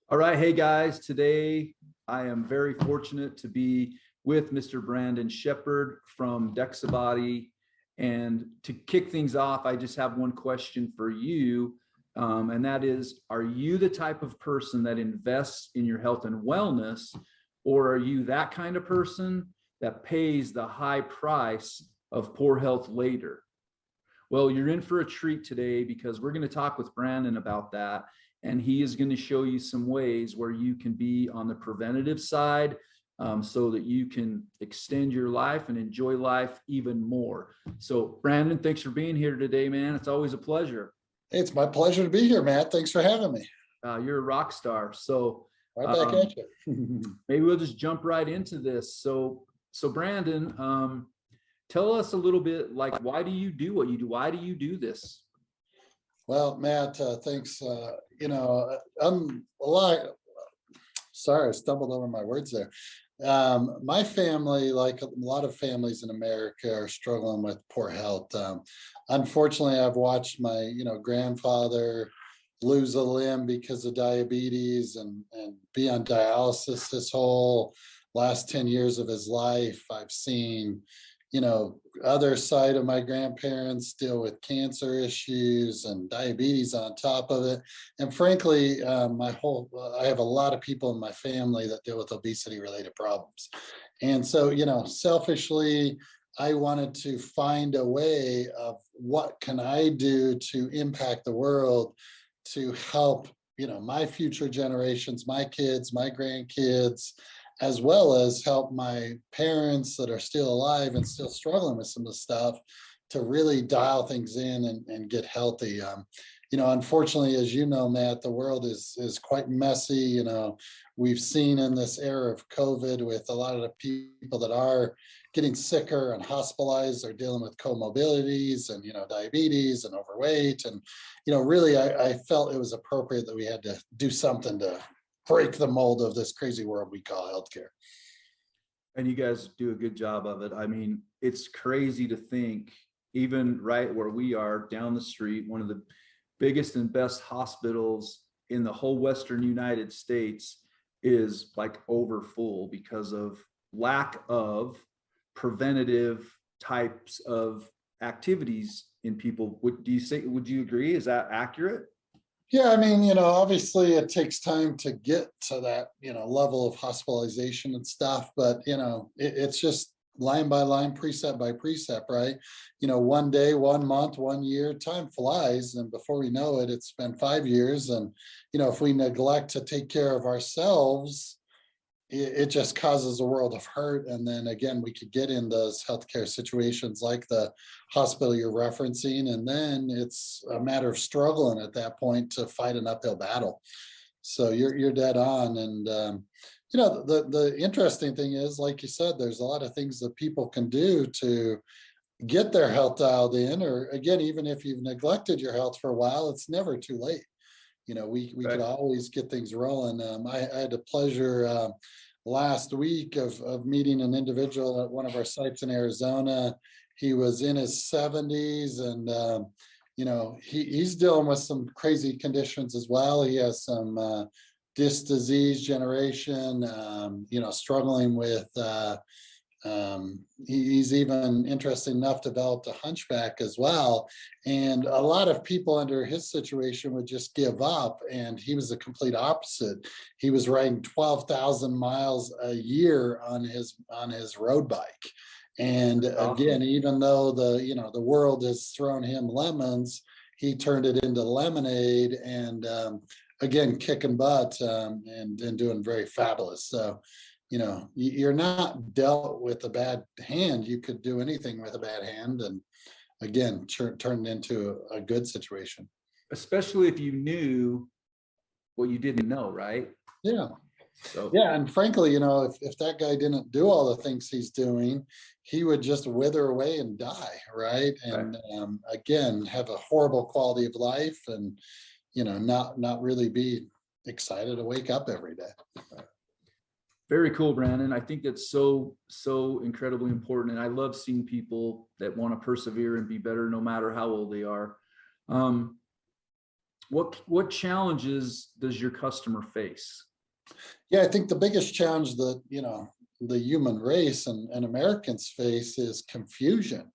All right. Hey guys, today I am very fortunate to be with Mr. Brandon Sheppard from Dexabody. And to kick things off, I just have one question for you. And that is, are you the type of person that invests in your health and wellness, or are you that kind of person that pays the high price of poor health later? Well, you're in for a treat today because we're going to talk with Brandon about that. And he is going to show you some ways where you can be on the preventative side, so that you can extend your life and enjoy life even more. So, Brandon, thanks for being here today, man. It's always a pleasure. It's my pleasure to be here, Matt. Thanks for having me. You're a rock star. So, Right back at you. maybe we'll just jump right into this. So Brandon, tell us a little bit, like, why do you do what you do? Why do you do this? Well, Matt, thanks. I'm a lot. Sorry, I stumbled over my words there. My family, like a lot of families in America, are struggling with poor health. Unfortunately, I've watched my, grandfather lose a limb because of diabetes and be on dialysis his whole last 10 years of his life. I've seen, other side of my grandparents deal with cancer issues and diabetes on top of it. And frankly, I have a lot of people in my family that deal with obesity related problems. And so, selfishly, I wanted to find a way of what can I do to impact the world to help, my future generations, my kids, my grandkids, as well as help my parents that are still alive and still struggling with some of the stuff to really dial things in and get healthy. Unfortunately, as you know, Matt, the world is quite messy. We've seen in this era of COVID with a lot of the people that are getting sicker and hospitalized are dealing with comorbidities and, diabetes and overweight. And, really, I felt it was appropriate that we had to do something to break the mold of this crazy world we call healthcare. And you guys do a good job of it. I mean, it's crazy to think, even right where we are down the street, one of the biggest and best hospitals in the whole Western United States is like over full because of lack of preventative types of activities in people. Would you agree? Is that accurate? Yeah, I mean, obviously it takes time to get to that, level of hospitalization and stuff, but, it's just line by line, precept by precept, right? One day, 1 month, 1 year, time flies. And before we know it, it's been 5 years. And, if we neglect to take care of ourselves, it just causes a world of hurt. And then again, we could get in those healthcare situations like the hospital you're referencing. And then it's a matter of struggling at that point to fight an uphill battle. So you're dead on. And, the interesting thing is, like you said, there's a lot of things that people can do to get their health dialed in, or again, even if you've neglected your health for a while, it's never too late. We Right. could always get things rolling. I had the pleasure last week of meeting an individual at one of our sites in Arizona. He was in his 70s and, he's dealing with some crazy conditions as well. He has some disc disease generation, struggling with he's even interesting enough developed a hunchback as well. And a lot of people under his situation would just give up. And he was the complete opposite. He was riding 12,000 miles a year on his road bike. And again, even though the world has thrown him lemons, he turned it into lemonade and again, kicking butt and doing very fabulous. So, you're not dealt with a bad hand. You could do anything with a bad hand and again, turn it into a good situation. Especially if you knew what you didn't know, right? Yeah. So yeah, and frankly, if that guy didn't do all the things he's doing, he would just wither away and die, right? And again, have a horrible quality of life and not really be excited to wake up every day. very cool, Brandon. I think that's so incredibly important. And I love seeing people that want to persevere and be better no matter how old they are. What challenges does your customer face? Yeah, I think the biggest challenge that, the human race and Americans face is confusion.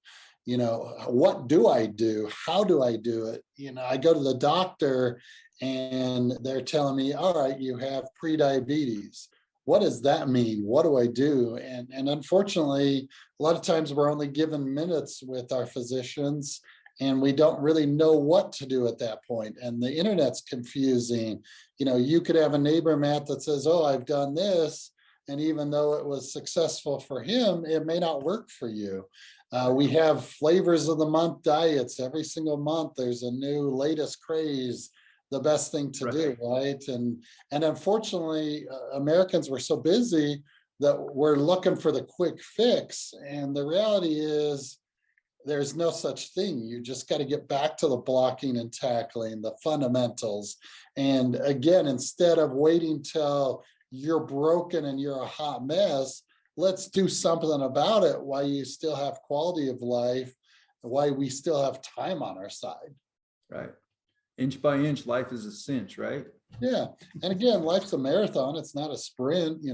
What do I do? How do I do it? I go to the doctor and they're telling me, all right, you have prediabetes. What does that mean? What do I do? And unfortunately, a lot of times we're only given minutes with our physicians and we don't really know what to do at that point. And the internet's confusing. You could have a neighbor, Matt, that says, oh, I've done this. And even though it was successful for him, it may not work for you. We have flavors of the month diets. Every single month, there's a new latest craze, the best thing to do, right? And unfortunately, Americans were so busy that we're looking for the quick fix. And the reality is, there's no such thing. You just got to get back to the blocking and tackling, the fundamentals. And again, instead of waiting till you're broken and you're a hot mess, let's do something about it while you still have quality of life, why we still have time on our side. Right. Inch by inch, life is a cinch, right? Yeah. And again, life's a marathon. It's not a sprint.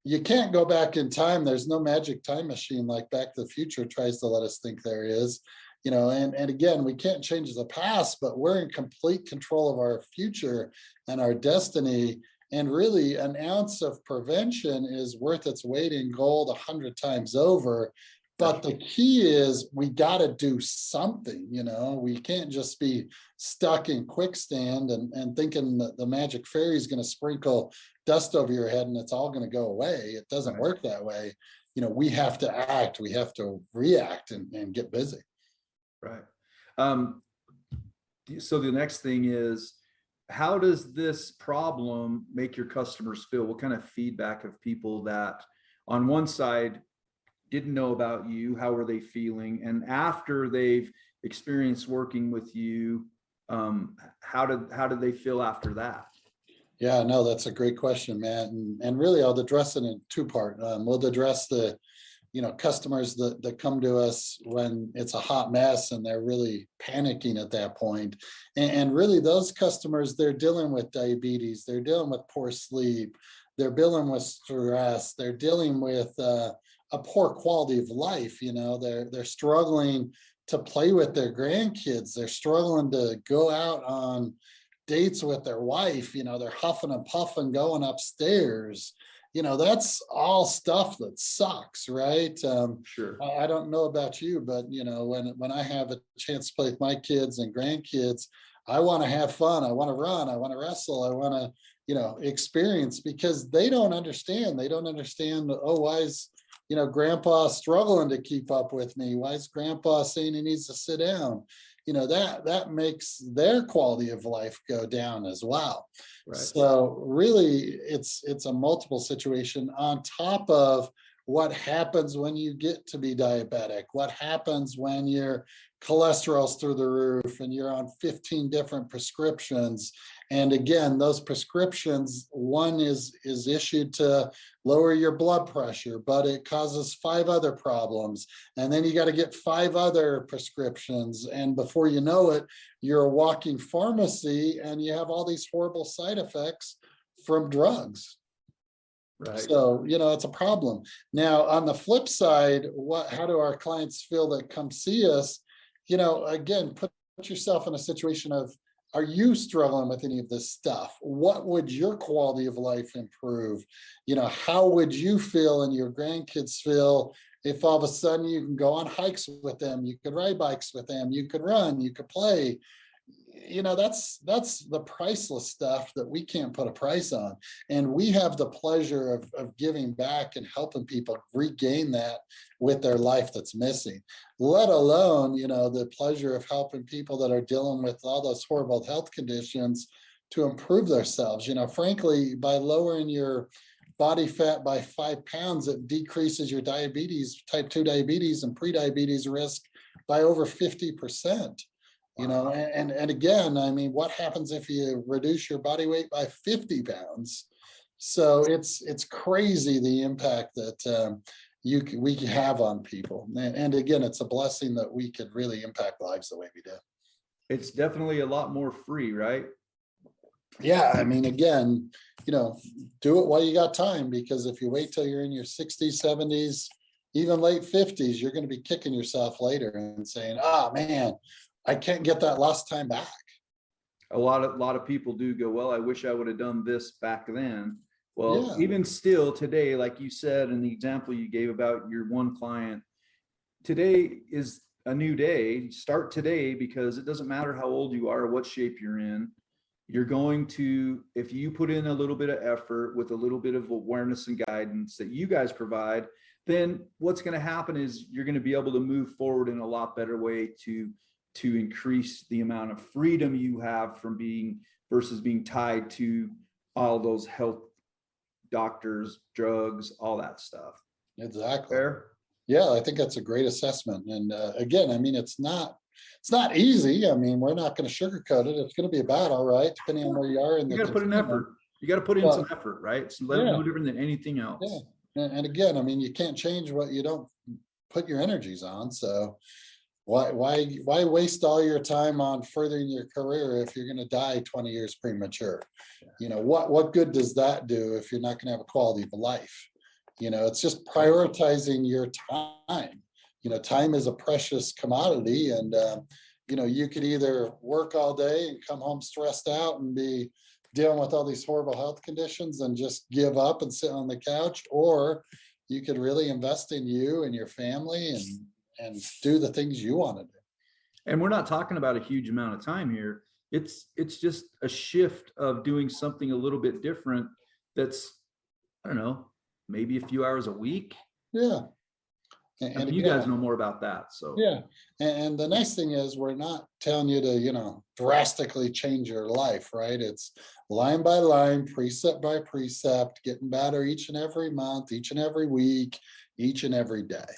You can't go back in time. There's no magic time machine like Back to the Future tries to let us think there is. And again, we can't change the past, but we're in complete control of our future and our destiny. And really, an ounce of prevention is worth its weight in gold 100 times over. But the key is we got to do something. We can't just be stuck in quicksand and thinking that the magic fairy is going to sprinkle dust over your head and it's all going to go away. It doesn't work that way. We have to act, we have to react and get busy. Right. So the next thing is, how does this problem make your customers feel? What kind of feedback of people that on one side didn't know about you? How are they feeling? And after they've experienced working with you, how did they feel after that? Yeah, no, that's a great question, Matt. And really, I'll address it in two parts. We'll address the customers that come to us when it's a hot mess and they're really panicking at that point. And really those customers, they're dealing with diabetes, they're dealing with poor sleep, they're dealing with stress, they're dealing with a poor quality of life. They're struggling to play with their grandkids. They're struggling to go out on dates with their wife. They're huffing and puffing going upstairs. That's all stuff that sucks, right? Sure. I don't know about you, but when I have a chance to play with my kids and grandkids, I want to have fun. I want to run. I want to wrestle. I want to, experience, because they don't understand. They don't understand. Oh, why is grandpa struggling to keep up with me? Why is grandpa saying he needs to sit down? That makes their quality of life go down as well. Right. So really, it's a multiple situation on top of what happens when you get to be diabetic, what happens when your cholesterol's through the roof and you're on 15 different prescriptions. And again, those prescriptions, one is issued to lower your blood pressure, but it causes 5 other problems. And then you got to get 5 other prescriptions. And before you know it, you're a walking pharmacy and you have all these horrible side effects from drugs. Right. So, it's a problem. Now, on the flip side, how do our clients feel that come see us? Again, put yourself in a situation of, are you struggling with any of this stuff? What would your quality of life improve? How would you feel and your grandkids feel if all of a sudden you can go on hikes with them, you could ride bikes with them, you could run, you could play? That's the priceless stuff that we can't put a price on. And we have the pleasure of giving back and helping people regain that with their life that's missing, let alone, the pleasure of helping people that are dealing with all those horrible health conditions to improve themselves. Frankly, by lowering your body fat by 5 pounds, it decreases your diabetes, type 2 diabetes and prediabetes risk by over 50%. And again, what happens if you reduce your body weight by 50 pounds? So it's crazy the impact that we have on people. And again, it's a blessing that we could really impact lives the way we do. It's definitely a lot more free, right? Yeah, I mean, again, do it while you got time, because if you wait till you're in your 60s, 70s, even late 50s, you're going to be kicking yourself later and saying, "Ah, man, I can't get that lost time back." A lot of people do go, well, I wish I would have done this back then. Well, Yeah, even still today, like you said in the example you gave about your one client, today is a new day. Start today, because it doesn't matter how old you are or what shape you're in. You're going to, if you put in a little bit of effort with a little bit of awareness and guidance that you guys provide, then what's going to happen is you're going to be able to move forward in a lot better way to increase the amount of freedom you have from being versus being tied to all those health doctors, drugs, all that stuff. exactly. Fair? Yeah, I think that's a great assessment. And again, I mean, it's not easy. I mean, we're not going to sugarcoat it. It's going to be a battle, right? Depending on where you are in You the got to put in continuum. effort. You got to put in some But effort, right? It's yeah, no different than anything yeah. else. And again, I mean, you can't change what you don't put your energies on. So why waste all your time on furthering your career if you're going to die 20 years premature? What good does that do if you're not going to have a quality of life? It's just prioritizing your time. Time is a precious commodity, and you could either work all day and come home stressed out and be dealing with all these horrible health conditions and just give up and sit on the couch, or you could really invest in you and your family and do the things you want to do. And we're not talking about a huge amount of time here. It's just a shift of doing something a little bit different. That's, I don't know, maybe a few hours a week. Yeah. I And mean, you again, guys know more about that. So yeah. And the nice thing is we're not telling you to, drastically change your life, right? It's line by line, precept by precept, getting better each and every month, each and every week, each and every day.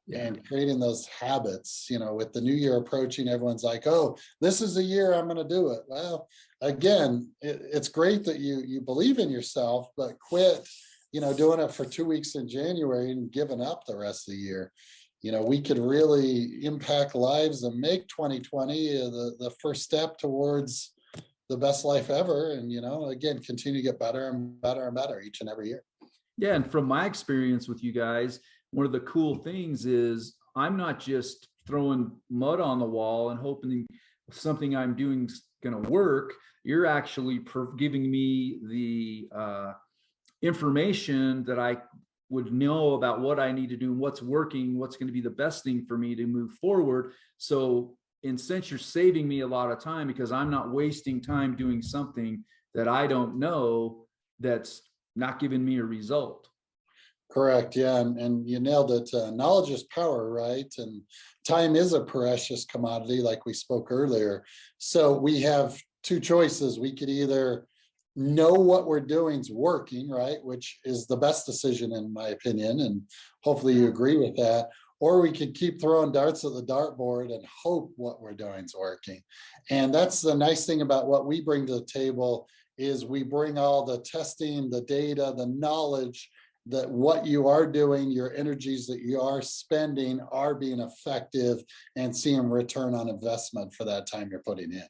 yeah. And creating those habits, with the new year approaching, everyone's like, "Oh, this is the year I'm going to do it." Well, again, it's great that you believe in yourself, but quit, doing it for 2 weeks in January and giving up the rest of the year. We could really impact lives and make 2020 the first step towards the best life ever. And, again, continue to get better and better and better each and every year. Yeah. And from my experience with you guys, one of the cool things is I'm not just throwing mud on the wall and hoping something I'm doing is going to work. You're actually giving me the information that I would know about what I need to do, what's working, what's going to be the best thing for me to move forward. So in a sense, you're saving me a lot of time, because I'm not wasting time doing something that I don't know that's not giving me a result. Correct. Yeah. And you nailed it. Knowledge is power, right? And time is a precious commodity, like we spoke earlier. So we have two choices. We could either know what we're doing is working, right? Which is the best decision, in my opinion. And hopefully you agree with that. Or we could keep throwing darts at the dartboard and hope what we're doing is working. And that's the nice thing about what we bring to the table is we bring all the testing, the data, the knowledge that what you are doing, your energies that you are spending are being effective and seeing return on investment for that time you're putting in.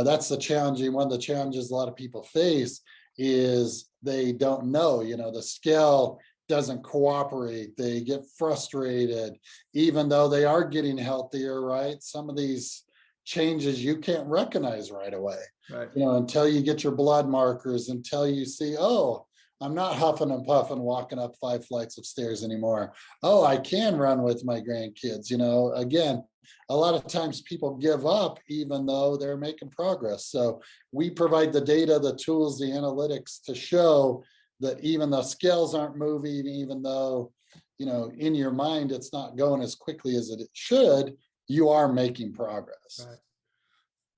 That's the challenging, one of the challenges a lot of people face is they don't know, the scale doesn't cooperate. They get frustrated, even though they are getting healthier, right? Some of these changes you can't recognize right away, Right. Until you get your blood markers, until you see, oh, I'm not huffing and puffing walking up 5 flights of stairs anymore. Oh, I can run with my grandkids. Again, a lot of times people give up even though they're making progress. So we provide the data, the tools, the analytics to show that even though scales aren't moving, even though, in your mind, it's not going as quickly as it should, you are making progress. Right.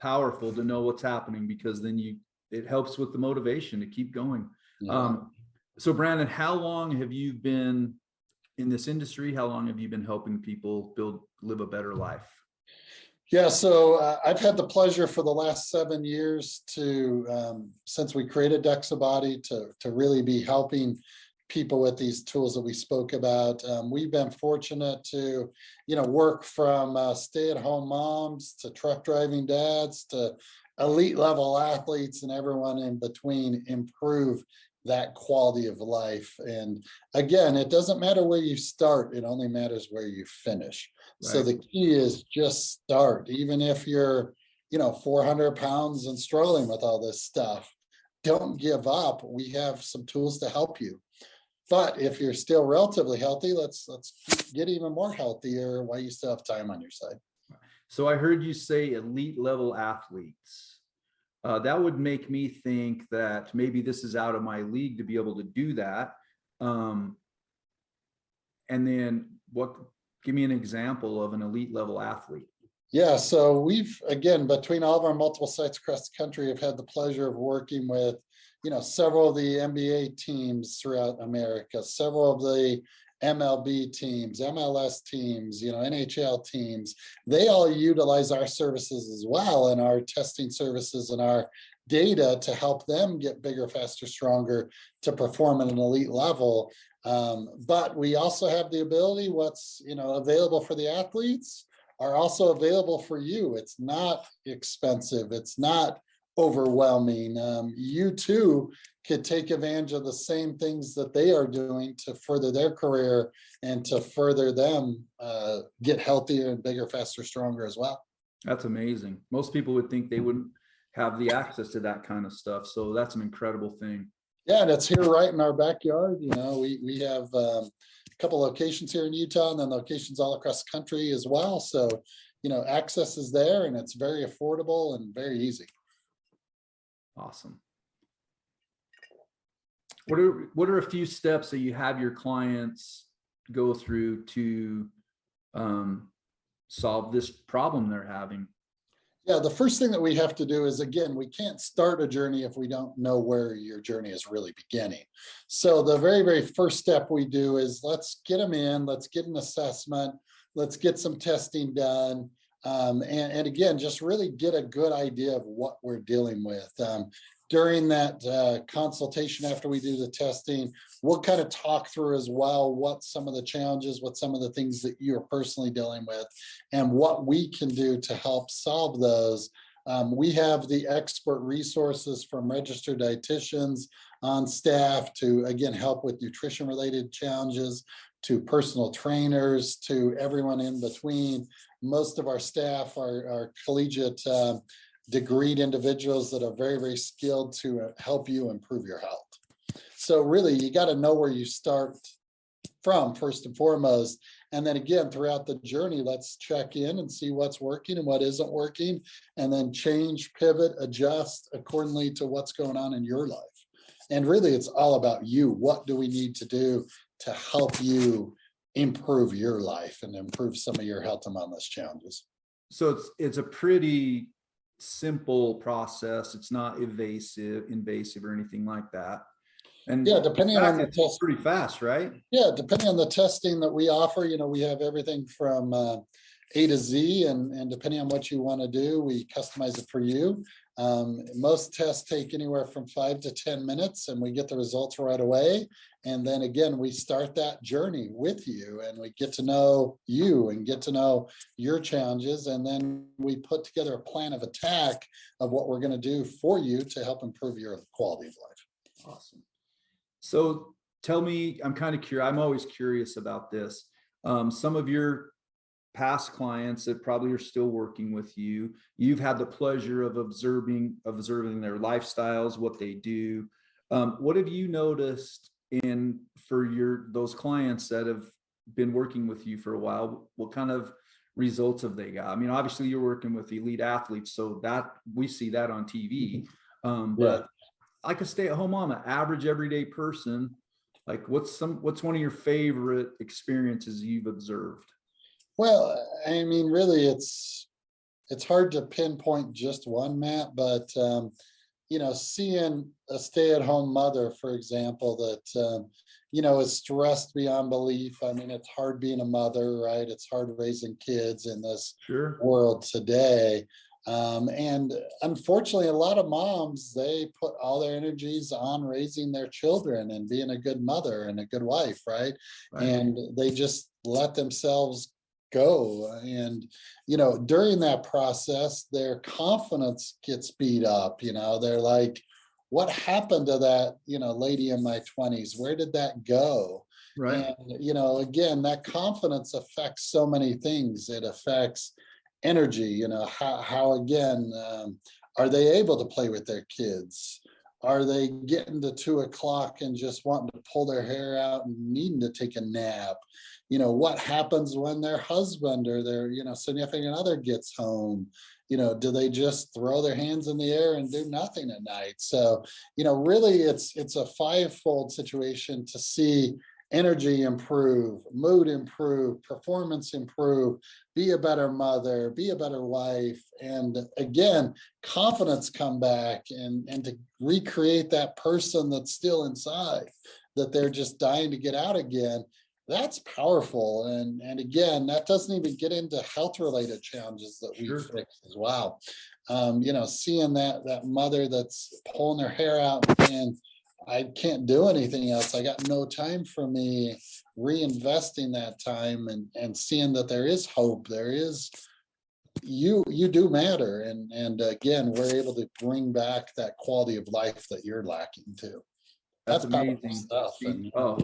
Powerful to know what's happening, because then it helps with the motivation to keep going. Yeah. So Brandon, how long have you been in this industry? How long have you been helping people live a better life? Yeah, so I've had the pleasure for the last 7 years since we created DexaBody to really be helping people with these tools that we spoke about. We've been fortunate to, work from stay-at-home moms to truck driving dads to elite level athletes and everyone in between improve that quality of life. And again, it doesn't matter where you start, it only matters where you finish. Right. So the key is just start, even if you're 400 pounds and struggling with all this stuff. Don't give up. We have some tools to help you. But if you're still relatively healthy, let's get even more healthier while you still have time on your side. So I heard you say elite level athletes. That would make me think that maybe this is out of my league to be able to do that. And then give me an example of an elite level athlete. Yeah, so we've, again, between all of our multiple sites across the country, have had the pleasure of working with, several of the NBA teams throughout America, several of the MLB teams, MLS teams, NHL teams. They all utilize our services as well, and our testing services and our data to help them get bigger, faster, stronger, to perform at an elite level. But we also have the ability, what's available for the athletes are also available for you. It's not expensive. It's not overwhelming. You too could take advantage of the same things that they are doing to further their career and to further them get healthier and bigger, faster, stronger as well. That's amazing. Most people would think they wouldn't have the access to that kind of stuff. So that's an incredible thing. Yeah, and it's here right in our backyard. We have a couple locations here in Utah and then locations all across the country as well. So, access is there and it's very affordable and very easy. Awesome. What are a few steps that you have your clients go through to solve this problem they're having? Yeah, the first thing that we have to do is, again, we can't start a journey if we don't know where your journey is really beginning. So the very, very first step we do is let's get them in, let's get an assessment, let's get some testing done. And again, just really get a good idea of what we're dealing with. During that consultation, after we do the testing, we'll kind of talk through as well what some of the challenges, what some of the things that you're personally dealing with, and what we can do to help solve those. We have the expert resources from registered dietitians on staff to, again, help with nutrition-related challenges, to personal trainers, to everyone in between. Most of our staff are collegiate degreed individuals that are very, very skilled to help you improve your health. So really, you got to know where you start from first and foremost. And then again, throughout the journey, let's check in and see what's working and what isn't working, and then change, pivot, adjust accordingly to what's going on in your life. And really, it's all about you. What do we need to do to help you improve your life and improve some of your health and wellness challenges? So it's a pretty simple process. It's not invasive or anything like that. And yeah, depending on the test, pretty fast, right? Yeah, depending on the testing that we offer, we have everything from A to Z, and depending on what you want to do, we customize it for you. Most tests take anywhere from 5 to 10 minutes, and we get the results right away. And then again, we start that journey with you, and we get to know you and get to know your challenges. And then we put together a plan of attack of what we're going to do for you to help improve your quality of life. Awesome. So tell me, I'm kind of curious. I'm always curious about this. Some of your past clients that probably are still working with you, you've had the pleasure of observing their lifestyles, what they do. What have you noticed for those clients that have been working with you for a while? What kind of results have they got? I mean, obviously you're working with elite athletes, so that we see that on TV. But like a stay-at-home mom, an average everyday person, like what's one of your favorite experiences you've observed? Well, I mean, really, it's hard to pinpoint just one, Matt, but seeing a stay-at-home mother, for example, that is stressed beyond belief. I mean, it's hard being a mother, right? It's hard raising kids in this world today. And unfortunately, a lot of moms, they put all their energies on raising their children and being a good mother and a good wife, right? Right. And they just let themselves go. And, during that process, their confidence gets beat up. They're like, what happened to that, lady in my 20s? Where did that go? Right. And, again, that confidence affects so many things. It affects energy, how again, are they able to play with their kids? Are they getting to 2 o'clock and just wanting to pull their hair out and needing to take a nap? What happens when their husband or their, significant other gets home? Do they just throw their hands in the air and do nothing at night? So, really it's a fivefold situation to see energy improve, mood improve, performance improve, be a better mother, be a better wife, and again, confidence come back and to recreate that person that's still inside, that they're just dying to get out again. That's powerful. And again, that doesn't even get into health related challenges that we Sure. fix as well. Seeing that mother that's pulling their hair out and I can't do anything else. I got no time for me, reinvesting that time and seeing that there is hope. There is, you do matter. And again, we're able to bring back that quality of life that you're lacking too. That's powerful amazing. stuff. And Oh,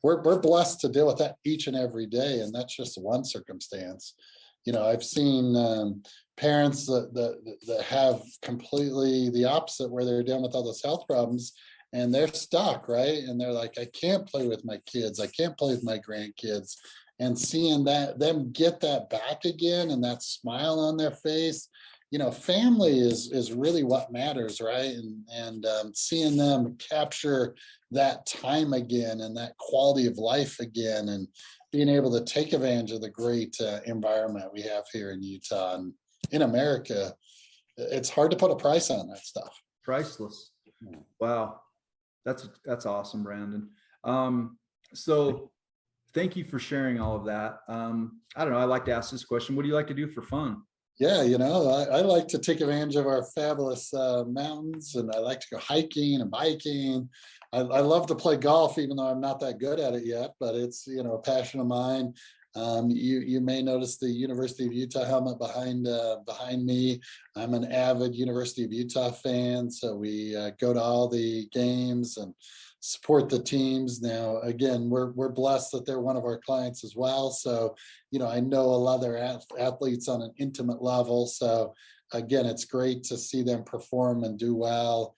we're blessed to deal with that each and every day. And that's just one circumstance. I've seen parents that have completely the opposite, where they're dealing with all those health problems and they're stuck, right? And they're like, I can't play with my kids. I can't play with my grandkids. And seeing them get that back again and that smile on their face, family is really what matters, right? And seeing them capture that time again and that quality of life again, and being able to take advantage of the great environment we have here in Utah and in America, it's hard to put a price on that stuff. priceless. Wow. That's awesome, Brandon. So thank you for sharing all of that. I don't know, I like to ask this question. What do you like to do for fun? Yeah, I like to take advantage of our fabulous mountains, and I like to go hiking and biking. I love to play golf, even though I'm not that good at it yet, but it's, a passion of mine. You may notice the University of Utah helmet behind me. I'm an avid University of Utah fan, so we go to all the games and support the teams. Now, again, we're blessed that they're one of our clients as well. So, I know a lot of their athletes on an intimate level. So, again, it's great to see them perform and do well.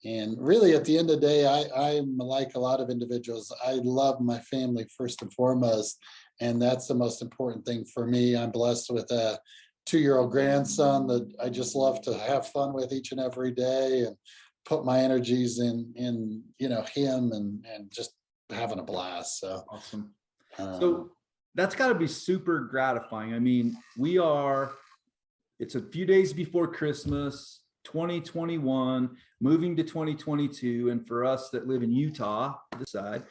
And really, at the end of the day, I'm like a lot of individuals. I love my family first and foremost, and that's the most important thing for me. I'm blessed with a 2-year-old grandson that I just love to have fun with each and every day, and put my energies in him and just having a blast. So awesome. So that's got to be super gratifying. I mean, it's a few days before Christmas, 2021, moving to 2022. And for us that live in Utah, this side,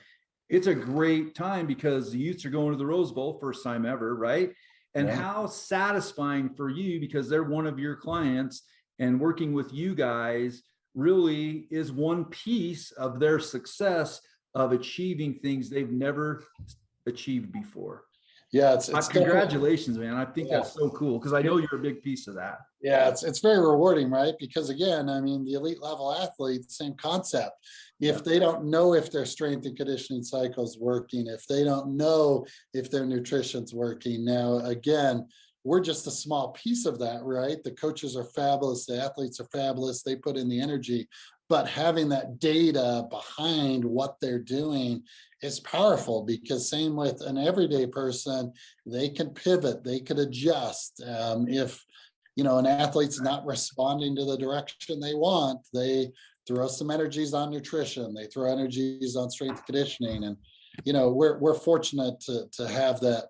it's a great time because the Utes are going to the Rose Bowl, first time ever, right? And Yeah. how satisfying for you, because they're one of your clients, and working with you guys really is one piece of their success of achieving things they've never achieved before. Yeah, it's congratulations, man. I think Yeah. that's so cool, because I know you're a big piece of that. Yeah, it's very rewarding, right? Because again, I mean, the elite level athlete, same concept. If they don't know if their strength and conditioning cycle is working, if they don't know if their nutrition's working, now again, we're just a small piece of that, right? The coaches are fabulous, the athletes are fabulous, they put in the energy, but having that data behind what they're doing is powerful, because same with an everyday person, they can pivot, they could adjust. If an athlete's not responding to the direction they want, they throw some energies on nutrition, they throw energies on strength and conditioning. And we're fortunate to have that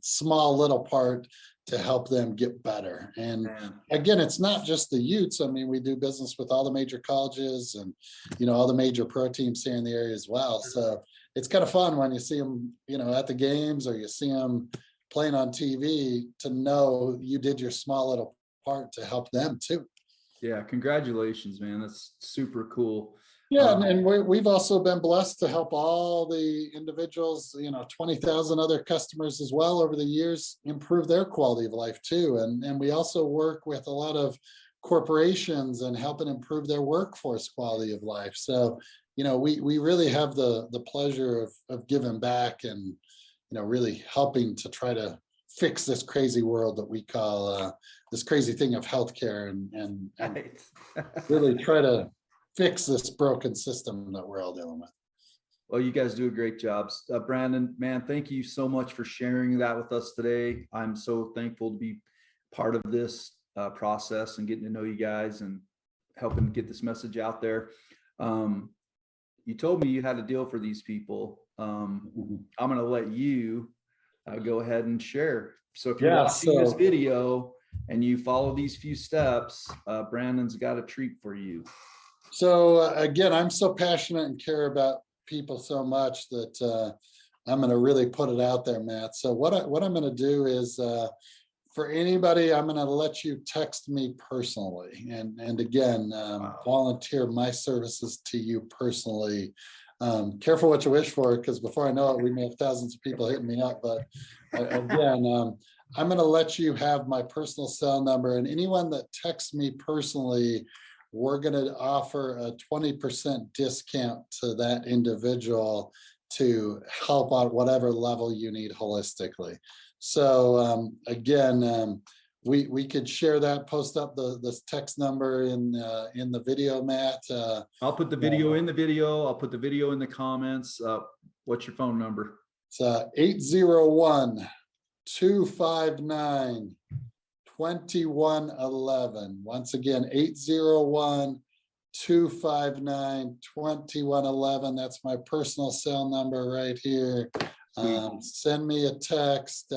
small little part to help them get better. And again, it's not just the Utes. I mean, we do business with all the major colleges and all the major pro teams here in the area as well. So it's kind of fun when you see them at the games, or you see them playing on TV, to know you did your small little part to help them too. Yeah, congratulations, man. That's super cool. Yeah, and we've also been blessed to help all the individuals, 20,000 other customers as well over the years improve their quality of life too. And we also work with a lot of corporations and helping improve their workforce quality of life. So, we really have the pleasure of giving back and, really helping to try to fix this crazy world that we call this crazy thing of healthcare and Right. really try to fix this broken system that we're all dealing with. Well, you guys do a great job. Brandon, man, thank you so much for sharing that with us today. I'm so thankful to be part of this process and getting to know you guys and helping get this message out there. You told me you had a deal for these people. I'm going to let you go ahead and share. So if you're watching this video and you follow these few steps, Brandon's got a treat for you. So again, I'm so passionate and care about people so much that I'm going to really put it out there, Matt. So what I'm going to do is for anybody, I'm going to let you text me personally, and again, volunteer my services to you personally. Careful what you wish for, because before I know it, we may have thousands of people hitting me up. But again, I'm going to let you have my personal cell number, and anyone that texts me personally, we're going to offer a 20% discount to that individual to help out whatever level you need holistically. So again, we could share that, post up the text number in the video, Matt. I'll put the video in the video. I'll put the video in the comments. What's your phone number? It's 801-259-2111. Once again, 801-259-2111. That's my personal cell number right here. Send me a text.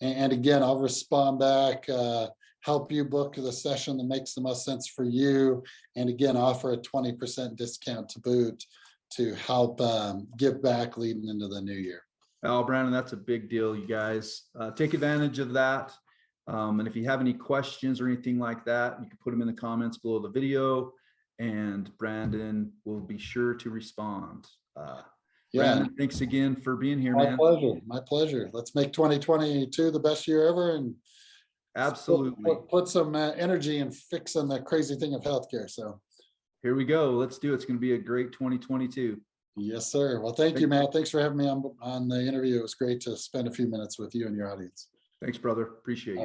And again, I'll respond back, help you book the session that makes the most sense for you. And again, offer a 20% discount to boot to help give back leading into the new year. Oh, Brandon, that's a big deal, you guys. Take advantage of that. And if you have any questions or anything like that, you can put them in the comments below the video, and Brandon will be sure to respond. Brandon, thanks again for being here, man. My pleasure. Let's make 2022 the best year ever, and absolutely put some energy in fixing the crazy thing of healthcare. So here we go. Let's do it. It's going to be a great 2022. Yes, sir. Well, thank you, Matt. Thanks for having me on the interview. It was great to spend a few minutes with you and your audience. Thanks, brother. Appreciate it.